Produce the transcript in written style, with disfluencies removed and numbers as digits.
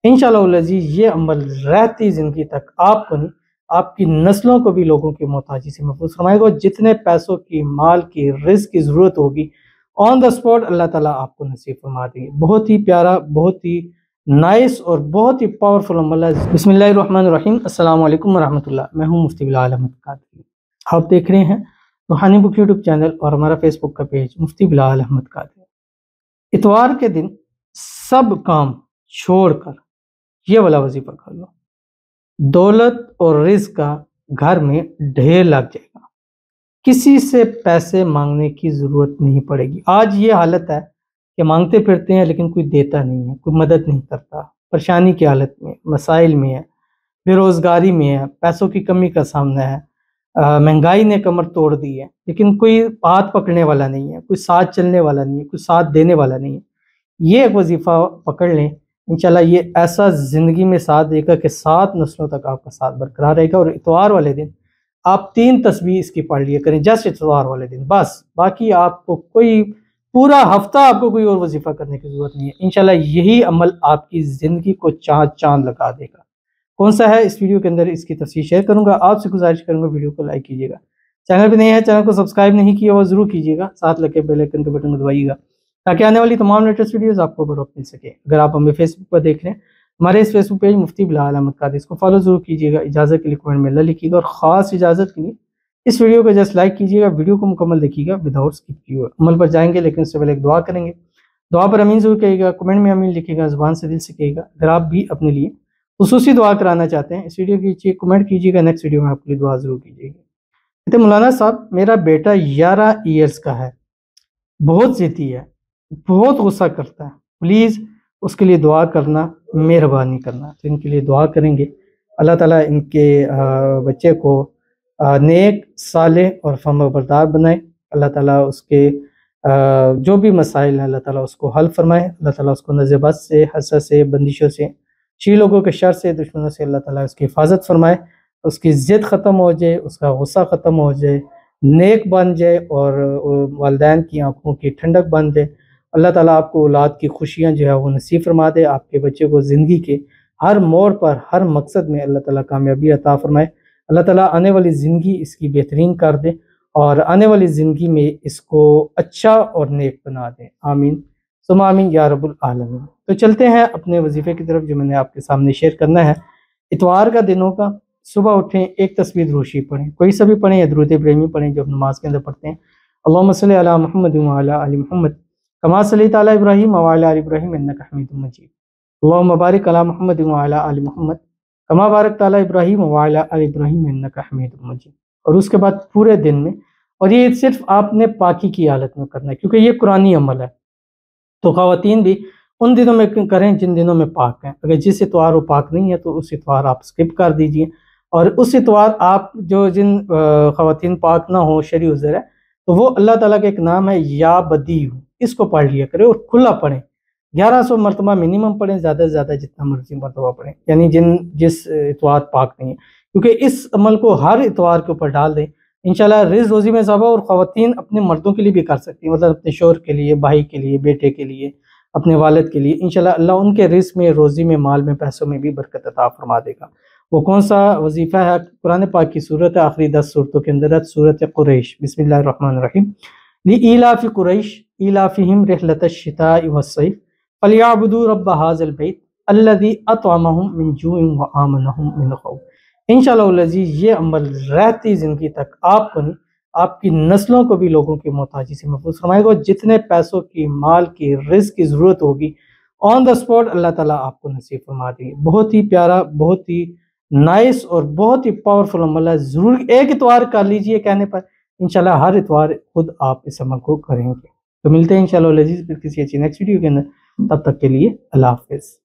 انشاءاللہ العزیز یہ عمل رہتی زندگی تک آپ کو نہیں، آپ کی نسلوں کو بھی لوگوں کی محتاجی سے محفوظ فرمائے گا۔ جتنے پیسوں کی، مال کی، رزق کی ضرورت ہوگی آن دا سپورٹ اللہ تعالیٰ آپ کو نصیب فرما دیں گے۔ بہت ہی پیارا، بہت ہی نائس اور بہت ہی پاورفل عمل ہے۔ بسم اللہ الرحمن الرحیم۔ السلام علیکم ورحمۃ اللہ۔ میں ہوں مفتی بلال احمد قادری۔ آپ دیکھ رہے ہیں روحانی بک یوٹیوب چینل اور ہمارا فیس بک کا پیج مفتی بلال احمد قادری۔ اتوار کے دن سب کام چھوڑ کر یہ والا وظیفہ کر لو، دولت اور رزق کا گھر میں ڈھیر لگ جائے گا، کسی سے پیسے مانگنے کی ضرورت نہیں پڑے گی۔ آج یہ حالت ہے کہ مانگتے پھرتے ہیں لیکن کوئی دیتا نہیں ہے، کوئی مدد نہیں کرتا، پریشانی کی حالت میں، مسائل میں ہے، بے روزگاری میں ہے، پیسوں کی کمی کا سامنا ہے، مہنگائی نے کمر توڑ دی ہے، لیکن کوئی ہاتھ پکڑنے والا نہیں ہے، کوئی ساتھ چلنے والا نہیں ہے، کوئی ساتھ دینے والا نہیں ہے۔ یہ ایک وظیفہ پکڑ لیں، انشاءاللہ یہ ایسا زندگی میں ساتھ دے گا کہ 7 نسلوں تک آپ کا ساتھ برقرار رہے گا۔ اور اتوار والے دن آپ 3 تسبیح اس کی پڑھ لیا کریں، جسٹ اتوار والے دن بس، باقی آپ کو کوئی پورا ہفتہ آپ کو کوئی اور وظیفہ کرنے کی ضرورت نہیں ہے۔ انشاءاللہ یہی عمل آپ کی زندگی کو چاند لگا دے گا۔ کون سا ہے اس ویڈیو کے اندر اس کی تفصیل شیئر کروں گا۔ آپ سے گزارش کروں گا ویڈیو کو لائک کیجیے گا، چینل پہ نہیں ہے چینل کو سبسکرائب نہیں کیا وہ ضرور کیجیے گا، ساتھ لگے بیل آئکن کے بٹن کو دبائیے گا تاکہ آنے والی تمام لیٹسٹ ویڈیوز آپ کو بروقت مل سکے۔ اگر آپ ہمیں فیس بک پر دیکھ رہے ہیں، ہمارے اس فیس بک پیج مفتی بلال احمد قادری، اس کو فالو ضرور کیجیے گا۔ اجازت کے لیے کمنٹ میں اللہ لکھیے گا، اور خاص اجازت کے لیے اس ویڈیو کو جسٹ لائک کیجیے گا، ویڈیو کو مکمل دیکھیے گا وداؤٹ اسکپ کیے ہوئے۔ عمل پر جائیں گے لیکن اس سے پہلے ایک دعا کریں گے۔ دعا پر امین ضرور کہیے گا، کمنٹ میں امین لکھیے گا، زبان سے دل سے کہیے گا۔ اگر آپ بھی اپنے لیے خصوصی دعا کرانا چاہتے ہیں اس ویڈیو کی کمنٹ کیجیے گا، نیکسٹ ویڈیو میں آپ کے لیے دعا ضرور کیجیے گا۔ کہتے مولانا صاحب میرا بیٹا 11 ایئرز کا ہے، بہت ضدی ہے، بہت غصہ کرتا ہے، پلیز اس کے لیے دعا کرنا، مہربانی کرنا۔ تو ان کے لیے دعا کریں گے، اللہ تعالیٰ ان کے بچے کو نیک، صالح اور فرما بردار بنائے۔ اللہ تعالیٰ اس کے جو بھی مسائل ہیں اللہ تعالیٰ اس کو حل فرمائے۔ اللہ تعالیٰ اس کو نظر بد سے، حسد سے، بندشوں سے، چھی لوگوں کے شر سے، دشمنوں سے اللہ تعالیٰ اس کی حفاظت فرمائے، اس کی ضد ختم ہو جائے، اس کا غصہ ختم ہو جائے، نیک بن جائے، اور والدین کی آنکھوں کی ٹھنڈک بن جائے۔ اللہ تعالیٰ آپ کو اولاد کی خوشیاں جو ہے وہ نصیب فرما دے، آپ کے بچے کو زندگی کے ہر موڑ پر، ہر مقصد میں اللہ تعالیٰ کامیابی عطا فرمائے۔ اللہ تعالیٰ آنے والی زندگی اس کی بہترین کر دے، اور آنے والی زندگی میں اس کو اچھا اور نیک بنا دے، آمین ثم آمین یا رب العالمین۔ تو چلتے ہیں اپنے وظیفے کی طرف جو میں نے آپ کے سامنے شیئر کرنا ہے۔ اتوار کا دنوں کا صبح اٹھیں، ایک تسبیح دروشی پڑھیں، کوئی سا بھی پڑھیں یا درود ابراہیمی پڑھیں جو نماز کے اندر پڑھتے ہیں۔ اللہم صلی علی محمد وعلی آل محمد کما صلیت علی ابراہیم وعلی آل ابراہیم انک حمید مجید، اللہم بارک علی محمد وعلی آل محمد کما بارکت علی ابراہیم وعلی آل ابراہیم انک حمید مجید۔ اور اس کے بعد پورے دن میں، اور یہ صرف آپ نے پاکی کی حالت میں کرنا ہے کیونکہ یہ قرآنی عمل ہے، تو خواتین بھی ان دنوں میں کریں جن دنوں میں پاک ہیں۔ اگر جس اتوار وہ پاک نہیں ہے تو اس اتوار آپ سکپ کر دیجئے، اور اس اتوار آپ جن خواتین پاک نہ ہوں، شرعی عذر ہے، تو وہ اللہ تعالیٰ کا ایک نام ہے یا بدیع، اس کو پڑھ لیا کرے اور کھلا پڑھیں، 1100 مرتبہ منیمم پڑھیں، زیادہ سے زیادہ جتنا مرضی مرتبہ پڑھیں، یعنی جس اتوار پاک نہیں ہے، کیونکہ اس عمل کو ہر اتوار کے اوپر ڈال دیں، انشاءاللہ رزق روزی میں اضافہ۔ اور خواتین اپنے مردوں کے لیے بھی کر سکتی ہیں، مطلب اپنے شوہر کے لیے، بھائی کے لیے، بیٹے کے لیے، اپنے والد کے لیے، انشاءاللہ اللہ ان کے رزق میں، روزی میں، مال میں، پیسوں میں بھی برکت عطا فرما دے گا۔ وہ کون سا وظیفہ ہے؟ قرآن پاک کی صورت ہے، آخری 10 صورتوں کے اندر ہے، صورت قریش۔ بسم اللہ الرحمن الرحیم۔ لإیلاف قریش ایلافہم رحلۃ الشتاء والصیف فلیعبدوا رب ھذا البیت الذی اطعمہم من جوع وآمنہم من خوف۔ انشاءاللہ العزیز یہ عمل رہتی زندگی تک آپ کو نہیں، آپ کی نسلوں کو بھی لوگوں کی محتاجی سے محفوظ فرمائے گا۔ جتنے پیسوں کی، مال کی، رزق کی ضرورت ہوگی آن دا سپورٹ اللہ تعالیٰ آپ کو نصیب فرما دیں گے۔ بہت ہی پیارا، بہت ہی نائس اور بہت ہی پاورفل عمل ہے، ضرور ایک اتوار کر لیجئے کہنے پر، انشاءاللہ ہر اتوار خود آپ اس عمل کو کریں گے۔ تو ملتے ہیں انشاءاللہ العزیز پھر کسی اچھی نیکسٹ ویڈیو کے اندر، تب تک کے لیے اللہ حافظ۔